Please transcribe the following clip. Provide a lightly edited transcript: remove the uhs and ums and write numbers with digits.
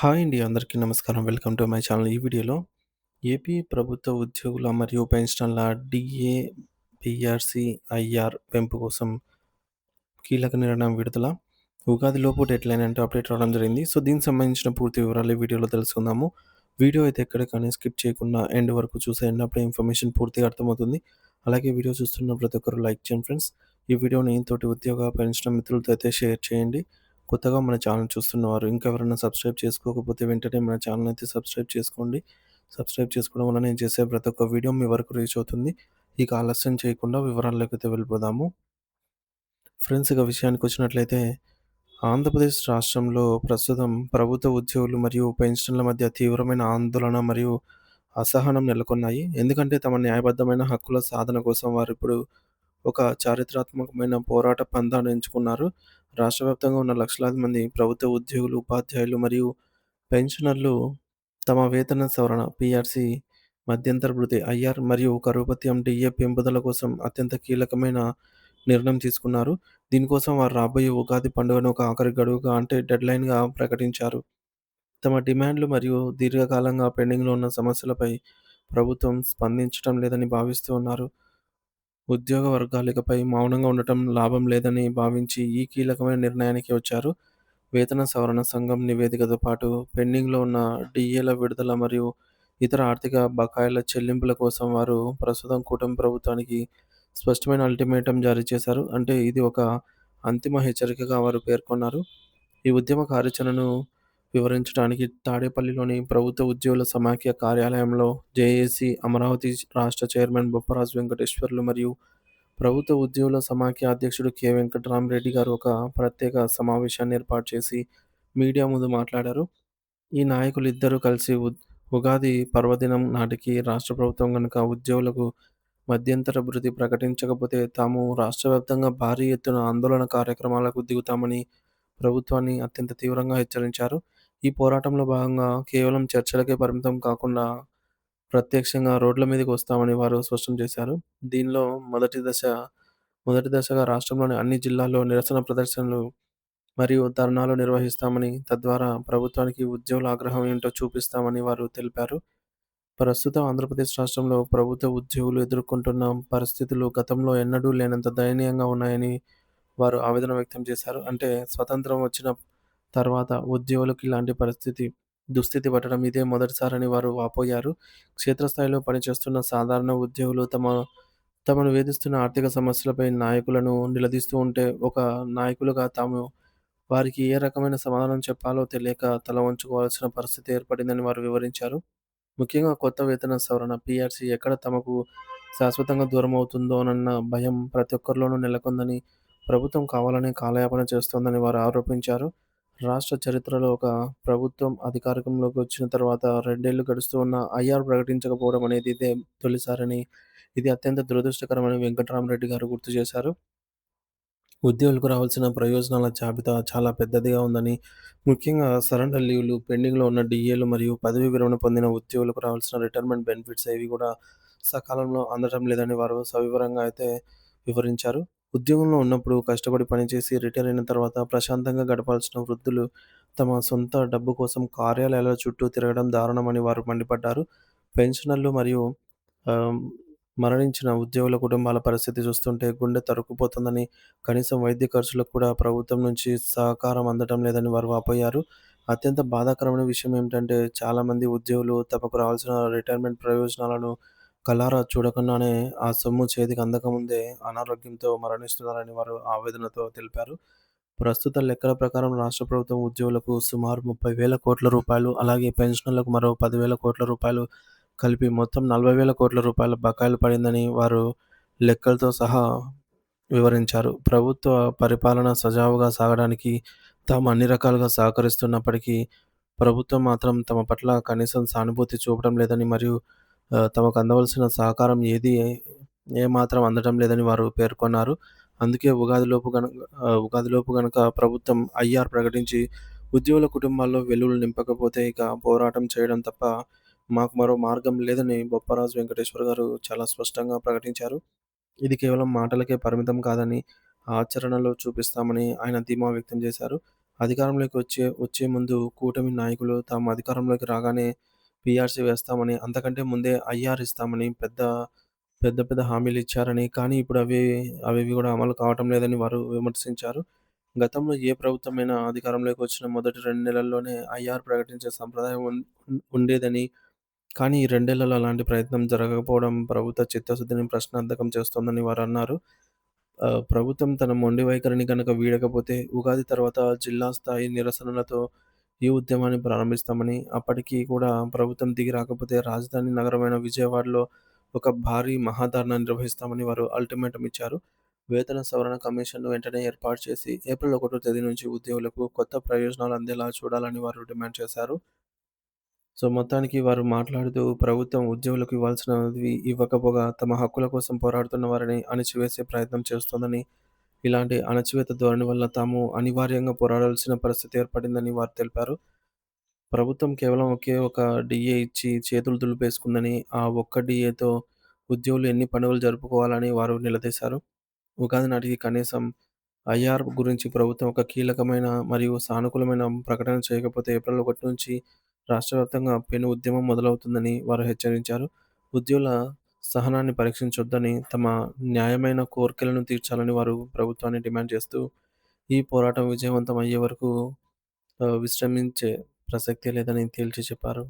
Hi అండి. అందరికీ నమస్కారం. Welcome to my channel. ఈ వీడియోలో ఏపీ ప్రభుత్వ ఉద్యోగుల మరియు పెన్షనర్ల డీఏ, పీఆర్సీ, ఐఆర్ పెంపు కోసం కీలక నిర్ణయం విడుదల. ఉగాదిలోపు డెడ్‌లైన్ అంటూ అప్డేట్ రావడం జరిగింది. సో, దీనికి సంబంధించిన పూర్తి వివరాలు ఈ వీడియోలో తెలుసుకుందాము. వీడియో అయితే ఎక్కడ కానీ స్కిప్ చేయకుండా ఎండ్ వరకు చూసేయండి. అప్పుడే ఇన్ఫర్మేషన్ పూర్తిగా అర్థమవుతుంది. అలాగే వీడియో చూస్తున్న ప్రతి ఒక్కరు లైక్ చేయండి ఫ్రెండ్స్. ఈ వీడియోని తోటి ఉద్యోగ, పెన్షన్ మిత్రులతో అయితే షేర్ చేయండి. కొత్తగా మన ఛానల్ చూస్తున్నవారు ఇంకా ఎవరైనా సబ్స్క్రైబ్ చేసుకోకపోతే వెంటనే మన ఛానల్ అయితే సబ్స్క్రైబ్ చేసుకోండి. సబ్స్క్రైబ్ చేసుకోవడం వల్ల నేను చేసే ప్రతి ఒక్క వీడియో మీ వరకు రీచ్ అవుతుంది. ఇక ఆలస్యం చేయకుండా వివరాల్లోకైతే వెళ్ళిపోదాము. ఫ్రెండ్స్, ఇక విషయానికొచ్చినట్లయితే ఆంధ్రప్రదేశ్ రాష్ట్రంలో ప్రస్తుతం ప్రభుత్వ ఉద్యోగులు మరియు పెన్షన్ల మధ్య తీవ్రమైన ఆందోళన మరియు అసహనం నెలకొన్నాయి. ఎందుకంటే తమ న్యాయబద్ధమైన హక్కుల సాధన కోసం వారిప్పుడు ఒక చారిత్రాత్మకమైన పోరాట పంథాను ఎంచుకున్నారు. రాష్ట్ర వ్యాప్తంగా ఉన్న లక్షలాది మంది ప్రభుత్వ ఉద్యోగులు, ఉపాధ్యాయులు మరియు పెన్షనర్లు తమ వేతన సవరణ పీఆర్సీ, మధ్యంతర భృతి ఐఆర్ మరియు కరువు భత్యం డీఏ పెంపుదల కోసం అత్యంత కీలకమైన నిర్ణయం తీసుకున్నారు. దీనికోసం వారు రాబోయే ఉగాది పండుగను ఒక ఆఖరి గడువుగా అంటే డెడ్‌లైన్‌గా ప్రకటించారు. తమ డిమాండ్‌లు మరియు దీర్ఘకాలంగా పెండింగ్‌లో ఉన్న సమస్యలపై ప్రభుత్వం స్పందించటం లేదని భావిస్తూ ఉన్నారు. ఉద్యోగ వర్గాలు ఇకపై మౌనంగా ఉండటం లాభం లేదని భావించి ఈ కీలకమైన నిర్ణయానికి వచ్చారు. వేతన సవరణ సంఘం నివేదికతో పాటు పెండింగ్‌లో ఉన్న డీఏల విడుదల మరియు ఇతర ఆర్థిక బకాయిల చెల్లింపుల కోసం వారు ప్రస్తుతం కూటమి ప్రభుత్వానికి స్పష్టమైన అల్టిమేటం జారీ చేశారు. అంటే ఇది ఒక అంతిమ హెచ్చరికగా వారు పేర్కొన్నారు. ఈ ఉద్యమ కార్యాచరణను వివరించడానికి తాడేపల్లిలోని ప్రభుత్వ ఉద్యోగుల సమాఖ్య కార్యాలయంలో జేఏసీ అమరావతి రాష్ట్ర చైర్మన్ బొప్పరాజు వెంకటేశ్వర్లు మరియు ప్రభుత్వ ఉద్యోగుల సమాఖ్య అధ్యక్షుడు కె. వెంకటరామరెడ్డి గారు ఒక ప్రత్యేక సమావేశాన్ని ఏర్పాటు చేసి మీడియా ముందు మాట్లాడారు. ఈ నాయకులిద్దరూ కలిసి ఉగాది పర్వదినం నాటికి రాష్ట్ర ప్రభుత్వం గనుక ఉద్యోగులకు మధ్యంతర భృతి ప్రకటించకపోతే తాము రాష్ట్ర వ్యాప్తంగా భారీ ఎత్తున ఆందోళన కార్యక్రమాలకు దిగుతామని ప్రభుత్వాన్ని అత్యంత తీవ్రంగా హెచ్చరించారు. ఈ పోరాటంలో భాగంగా కేవలం చర్చలకే పరిమితం కాకుండా ప్రత్యక్షంగా రోడ్ల మీదకి వస్తామని వారు స్పష్టం చేశారు. దీనిలో మొదటి దశగా రాష్ట్రంలోని అన్ని జిల్లాల్లో నిరసన ప్రదర్శనలు మరియు ధర్నాలు నిర్వహిస్తామని, తద్వారా ప్రభుత్వానికి ఉద్యోగుల ఆగ్రహం ఏంటో చూపిస్తామని వారు తెలిపారు. ప్రస్తుతం ఆంధ్రప్రదేశ్ రాష్ట్రంలో ప్రభుత్వ ఉద్యోగులు ఎదుర్కొంటున్న పరిస్థితులు గతంలో ఎన్నడూ లేనంత దయనీయంగా ఉన్నాయని వారు ఆవేదన వ్యక్తం చేశారు. అంటే స్వతంత్రం వచ్చిన తర్వాత ఉద్యోగులకు ఇలాంటి దుస్థితి పట్టడం ఇదే మొదటిసారని వారు వాపోయారు. క్షేత్రస్థాయిలో పనిచేస్తున్న సాధారణ ఉద్యోగులు తమను వేధిస్తున్న ఆర్థిక సమస్యలపై నాయకులను నిలదీస్తూ ఉంటే, ఒక నాయకులుగా తాము వారికి ఏ రకమైన సమాధానం చెప్పాలో తెలియక తల వంచుకోవాల్సిన పరిస్థితి ఏర్పడిందని వారు వివరించారు. ముఖ్యంగా కొత్త వేతన సవరణ పీఆర్సీ ఎక్కడ తమకు శాశ్వతంగా దూరమవుతుందోనన్న భయం ప్రతి ఒక్కరిలోనూ నెలకొందని, ప్రభుత్వం కావాలనే కాలయాపన చేస్తోందని వారు ఆరోపించారు. రాష్ట్ర చరిత్రలో ఒక ప్రభుత్వం అధికారంలోకి వచ్చిన తర్వాత 2 ఏళ్లు గడుస్తూ ఉన్నా ఐఆర్ ప్రకటించకపోవడం అనేది ఇదే తొలిసారని, ఇది అత్యంత దురదృష్టకరమని వెంకటరామరెడ్డి గారు గుర్తు చేశారు. ఉద్యోగులకు రావాల్సిన ప్రయోజనాల జాబితా చాలా పెద్దదిగా ఉందని, ముఖ్యంగా సరెండర్ లీవ్‌లు, పెండింగ్‌లో ఉన్న డీఏలు మరియు పదవీ విరమణ పొందిన ఉద్యోగులకు రావాల్సిన రిటైర్మెంట్ బెనిఫిట్స్ ఏవి కూడా సకాలంలో అందడం లేదని వారు సవివరంగా అయితే వివరించారు. ఉద్యోగంలో ఉన్నప్పుడు కష్టపడి పనిచేసి రిటైర్ అయిన తర్వాత ప్రశాంతంగా గడపాల్సిన వృద్ధులు తమ సొంత డబ్బు కోసం కార్యాలయాల చుట్టూ తిరగడం దారుణమని వారు మండిపడ్డారు. పెన్షనర్లు మరియు ఆహ్, మరణించిన ఉద్యోగుల కుటుంబాల పరిస్థితి చూస్తుంటే గుండె తరుక్కుపోతుందని, కనీసం వైద్య ఖర్చులకు కూడా ప్రభుత్వం నుంచి సహకారం అందటం లేదని వారు వాపోయారు. అత్యంత బాధాకరమైన విషయం ఏమిటంటే, చాలామంది ఉద్యోగులు తమకు రావాల్సిన రిటైర్మెంట్ ప్రయోజనాలను కళ్ళారా చూడకుండానే ఆ సొమ్ము చేతికి అందకముందే అనారోగ్యంతో మరణిస్తున్నారని వారు ఆవేదనతో తెలిపారు. ప్రస్తుత లెక్కల ప్రకారం రాష్ట్ర ప్రభుత్వం ఉద్యోగులకు సుమారు 30,000 కోట్ల రూపాయలు, అలాగే పెన్షనర్లకు మరో 10,000 కోట్ల రూపాయలు కలిపి మొత్తం 40,000 కోట్ల రూపాయల బకాయిలు పడిందని వారు లెక్కలతో సహా వివరించారు. ప్రభుత్వ పరిపాలన సజావుగా సాగడానికి తాము అన్ని రకాలుగా సహకరిస్తున్నప్పటికీ, ప్రభుత్వం మాత్రం తమ పట్ల కనీసం సానుభూతి చూపడం లేదని మరియు తమకు అందవలసిన సహకారం ఏమాత్రం అందడం లేదని వారు పేర్కొన్నారు. అందుకే ఉగాదిలోపు గనక ప్రభుత్వం ఐఆర్ ప్రకటించి ఉద్యోగుల కుటుంబాల్లో వెలుగులు నింపకపోతే ఇక పోరాటం చేయడం తప్ప మాకు మరో మార్గం లేదని బొప్పరాజు వెంకటేశ్వర్ గారు చాలా స్పష్టంగా ప్రకటించారు. ఇది కేవలం మాటలకే పరిమితం కాదని, ఆచరణలో చూపిస్తామని ఆయన ధీమా వ్యక్తం చేశారు. అధికారంలోకి వచ్చే వచ్చే ముందు కూటమి నాయకులు తాము అధికారంలోకి రాగానే పీఆర్సీ వేస్తామని, అంతకంటే ముందే ఐఆర్ ఇస్తామని పెద్ద పెద్ద హామీలిచ్చారని, కానీ ఇప్పుడు అవేవి గూడా అమలు కావటం లేదని వారు విమర్శించారు. గతంలో ఏ ప్రభుత్వమైనా అధికారంలోకి వచ్చిన మొదటి 2 నెలల్లోనే ఐఆర్ ప్రకటించే సంప్రదాయం ఉండేదని, కానీ ఈ 2 ఏళ్లలో అలాంటి ప్రయత్నం జరగకపోవడం ప్రభుత్వ చిత్తశుద్ధిని ప్రశ్నార్థకం చేస్తోందని వారన్నారు. ప్రభుత్వం తన మొండి వైఖరిని గనక వీడకపోతే ఉగాది తర్వాత జిల్లా స్థాయి నిరసనలతో ఈ ఉద్యమాన్ని ప్రారంభిస్తామని, అప్పటికి కూడా ప్రభుత్వం దిగి రాకపోతే రాజధాని నగరమైన విజయవాడలో ఒక భారీ మహాధర్నా నిర్వహిస్తామని వారు అల్టిమేటం ఇచ్చారు. వేతన సవరణ కమిషన్‌ను వెంటనే ఏర్పాటు చేసి ఏప్రిల్ 1 తేదీ నుంచి ఉద్యోగులకు కొత్త ప్రయోజనాలు అందేలా చూడాలని వారు డిమాండ్ చేశారు. సో, మొత్తానికి వారు మాట్లాడుతూ ప్రభుత్వం ఉద్యోగులకు ఇవ్వాల్సినవి ఇవ్వకపోగా తమ హక్కుల కోసం పోరాడుతున్న వారిని అణిచివేసే ప్రయత్నం చేస్తోందని, ఇలాంటి అణచివేత ధోరణి వల్ల తాము అనివార్యంగా పోరాడాల్సిన పరిస్థితి ఏర్పడిందని వారు తెలిపారు. ప్రభుత్వం కేవలం ఒకే ఒక డీఏ ఇచ్చి చేతులు దులిపేసుకుందని, ఆ ఒక్క డీఏతో ఉద్యోగులు ఎన్ని పండుగలు జరుపుకోవాలని వారు నిలదీశారు. ఉగాది నాటికి కనీసం ఐఆర్ గురించి ప్రభుత్వం ఒక కీలకమైన మరియు సానుకూలమైన ప్రకటన చేయకపోతే ఏప్రిల్ 1 నుంచి రాష్ట్ర వ్యాప్తంగా పెను ఉద్యమం మొదలవుతుందని వారు హెచ్చరించారు. ఉద్యోగుల సహనాన్ని పరీక్షించొద్దని, తమ న్యాయమైన కోర్కెలను తీర్చాలని వారు ప్రభుత్వాన్ని డిమాండ్ చేస్తూ, ఈ పోరాటం విజయవంతం అయ్యే వరకు విశ్రమించే ప్రసక్తే లేదని తేల్చి చెప్పారు.